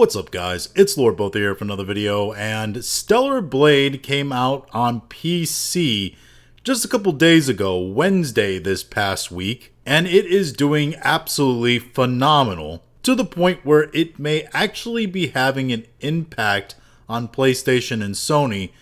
What's up guys, it's Lord Both here for another video, and Stellar Blade came out on PC just a couple days ago, Wednesday this past week, and it is doing absolutely phenomenal to the point where it may actually be having an impact on PlayStation and Sony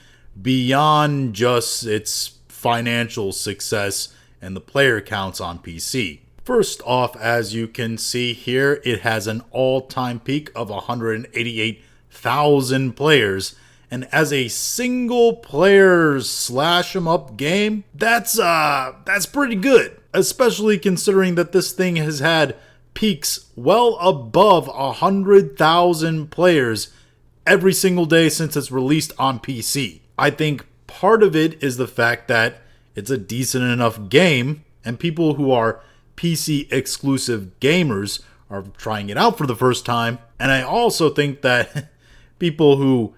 beyond just its financial success and the player counts on PC. First off, as you can see here, it has an all-time peak of 188,000 players, and as a single-player slash-em-up game, that's pretty good, especially considering that this thing has had peaks well above 100,000 players every single day since it's released on PC. I think part of it is the fact that it's a decent enough game, and people who are PC exclusive gamers are trying it out for the first time. And I also think that people who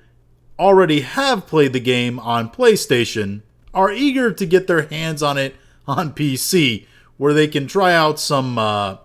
already have played the game on PlayStation are eager to get their hands on it on PC, where they can try out some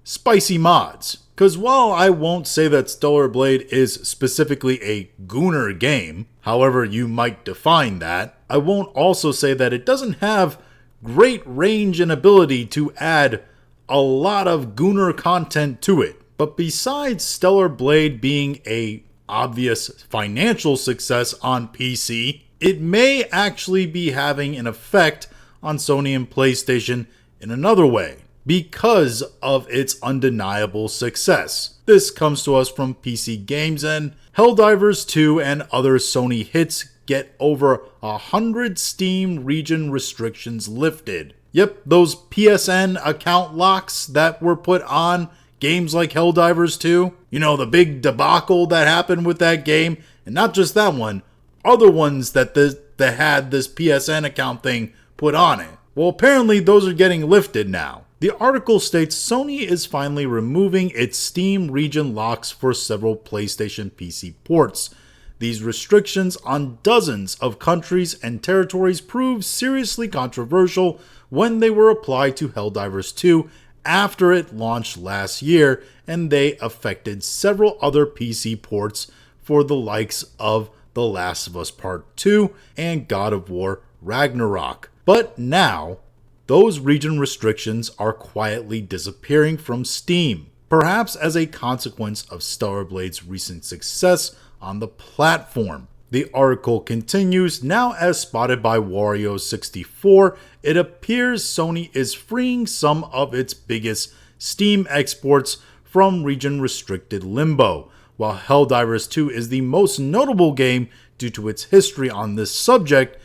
spicy mods. Because while I won't say that Stellar Blade is specifically a gooner game, however you might define that, I won't also say that it doesn't have great range and ability to add a lot of gooner content to it. But besides Stellar Blade being a obvious financial success on PC, it may actually be having an effect on Sony and PlayStation in another way, because of its undeniable success. This comes to us from PC Games, and Helldivers 2 and other Sony hits get over 100 Steam region restrictions lifted. Yep, those PSN account locks that were put on games like Helldivers 2. You know, the big debacle that happened with that game, and not just that one, other ones that had this PSN account thing put on it. Well, apparently those are getting lifted now. The article states Sony is finally removing its Steam region locks for several PlayStation PC ports. These restrictions on dozens of countries and territories proved seriously controversial when they were applied to Helldivers 2 after it launched last year, and they affected several other PC ports for the likes of The Last of Us Part 2 and God of War Ragnarok. But now, those region restrictions are quietly disappearing from Steam, perhaps as a consequence of Stellar Blade's recent success on the platform. The article continues, now as spotted by Wario64, it appears Sony is freeing some of its biggest Steam exports from region-restricted limbo. While Helldivers 2 is the most notable game due to its history on this subject,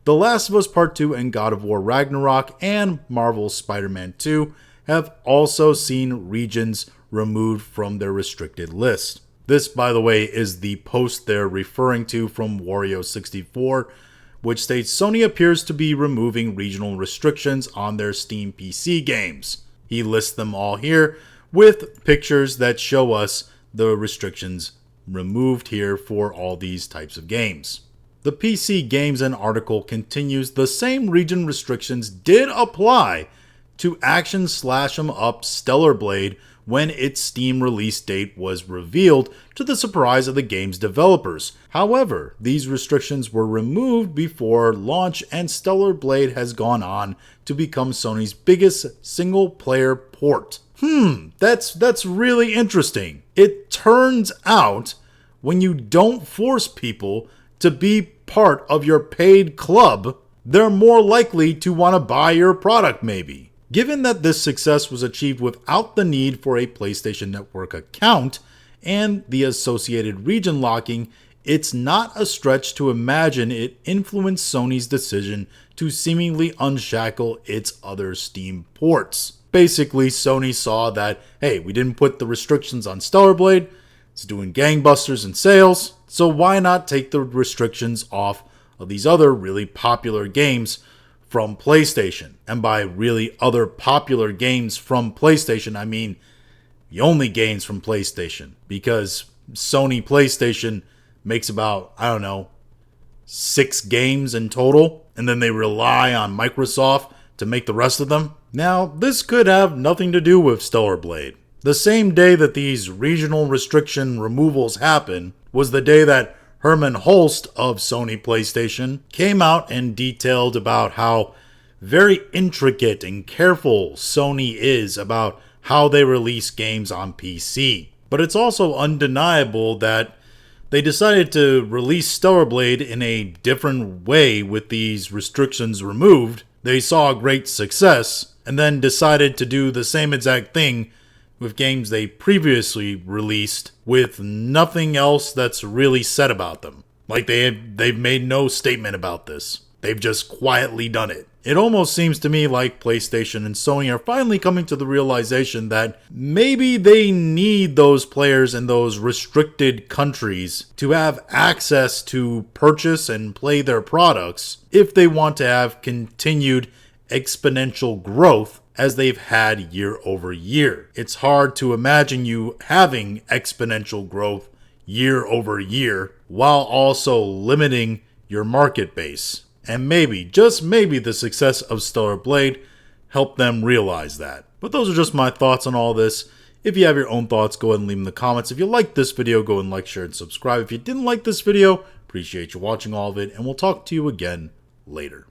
The Last of Us Part 2 and God of War Ragnarok and Marvel's Spider-Man 2 have also seen regions removed from their restricted list. This, by the way, is the post they're referring to from Wario64, which states Sony appears to be removing regional restrictions on their Steam PC games. He lists them all here with pictures that show us the restrictions removed here for all these types of games. The PC Games and article continues, the same region restrictions did apply to Action Slash 'em Up Stellar Blade when its Steam release date was revealed, to the surprise of the game's developers. However, these restrictions were removed before launch, and Stellar Blade has gone on to become Sony's biggest single-player port. That's really interesting. It turns out when you don't force people to be part of your paid club, they're more likely to want to buy your product maybe. Given that this success was achieved without the need for a PlayStation Network account and the associated region locking, it's not a stretch to imagine it influenced Sony's decision to seemingly unshackle its other Steam ports. Basically, Sony saw that, hey, we didn't put the restrictions on Stellar Blade, it's doing gangbusters in sales, so why not take the restrictions off of these other really popular games from PlayStation? And by really other popular games from PlayStation, I mean the only games from PlayStation, because Sony PlayStation makes about, 6 games in total, and then they rely on Microsoft to make the rest of them. Now, this could have nothing to do with Stellar Blade. The same day that these regional restriction removals happened was the day that Herman Holst of Sony PlayStation came out and detailed about how very intricate and careful Sony is about how they release games on PC. But it's also undeniable that they decided to release Stellar Blade in a different way with these restrictions removed. They saw great success and then decided to do the same exact thing with games they previously released with nothing else that's really said about them. Like they've made no statement about this. They've just quietly done it. It almost seems to me like PlayStation and Sony are finally coming to the realization that maybe they need those players in those restricted countries to have access to purchase and play their products if they want to have continued exponential growth as they've had year over year. It's hard to imagine you having exponential growth year over year while also limiting your market base. And maybe, just maybe, the success of Stellar Blade helped them realize that. But those are just my thoughts on all this. If you have your own thoughts, go ahead and leave them in the comments. If you liked this video, go and like, share, and subscribe. If you didn't like this video, appreciate you watching all of it, and we'll talk to you again later.